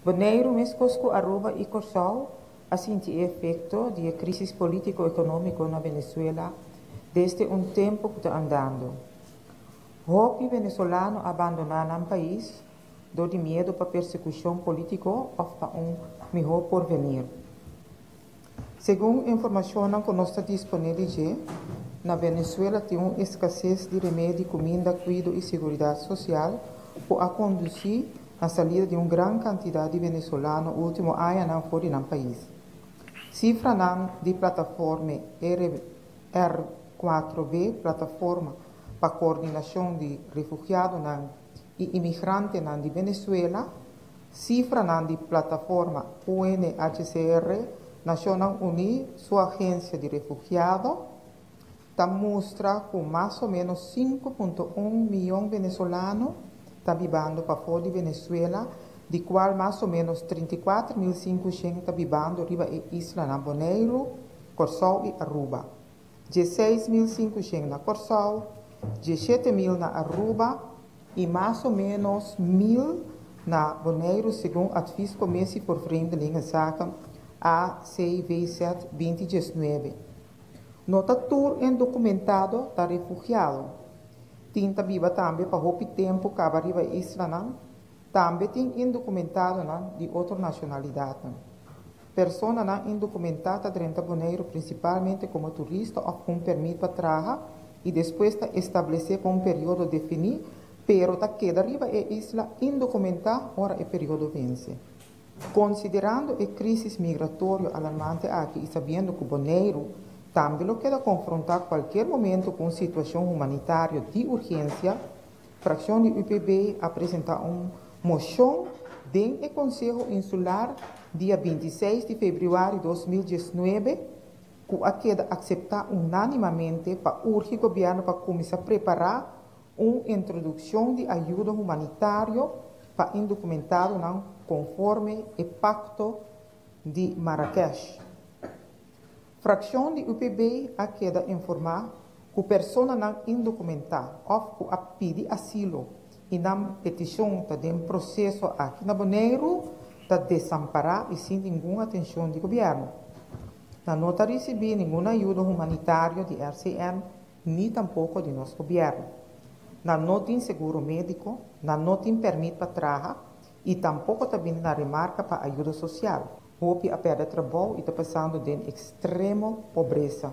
Bonaire, mês Cusco, Aruba e Corsol, assim o efeito da crise político-econômica na Venezuela desde tempo que está andando. Hopi venezuelano abandonaram o país, do de medo para persecução política ou para melhor porvenir. Segundo informação que está disponível, na Venezuela tem uma escassez de remédio, comida, cuidado e segurança social para conduzir a saída de uma grande quantidade de venezuelanos no último ano fora do país. Cifra de plataforma R4B, plataforma para coordenação de refugiados e imigrantes de Venezuela, cifra de plataforma UNHCR, Nações Unidas, sua agência de refugiados, mostra que mais ou menos 5,1 milhões de venezuelanos estão vivendo para fora de Venezuela, de qual mais ou menos 34.500 estão vivendo riba e isla na Bonaire, Corsol e Aruba. 16.500 na Corsol, 17.000 na Aruba e mais ou menos 1.000 na Bonaire, segundo a Fisco Messi por Vreemdelingen Zaken ACV7 2019. Nota tour indocumentado da refugiado. Tinta viva também para o tempo que arriba a isla, também tem indocumentado de outra nacionalidade. Pessoa indocumentada dentro do Bonaire, principalmente como turista ou com permissão para trabalhar e depois estabelecer com período definido, pero queda arriba a isla indocumentada, ora o período vence. Considerando a crise migratória alarmante aqui e sabendo que o Bonaire também lo queda confrontar qualquer momento com situação humanitária de urgência, a fração de UPB apresenta uma moção dentro do Conselho Insular dia 26 de fevereiro de 2019, que a queda aceitar unanimamente para urgir o governo para começar a preparar uma introdução de ajuda humanitária para indocumentados conforme o Pacto de Marrakech. Fração de UPB a queda informar que pessoa não indocumentada ou que a pedir asilo e na petição está em processo aqui na Bonaire está desamparada e sem nenhuma atenção do governo. Não está recebendo nenhuma ajuda humanitária de RCN, nem tampouco de nosso governo. Não tem seguro médico, não tem permissão para trabalhar e tampouco está vindo na remarca para ajuda social. Hope a perda de trabalho e está passando de extrema pobreza.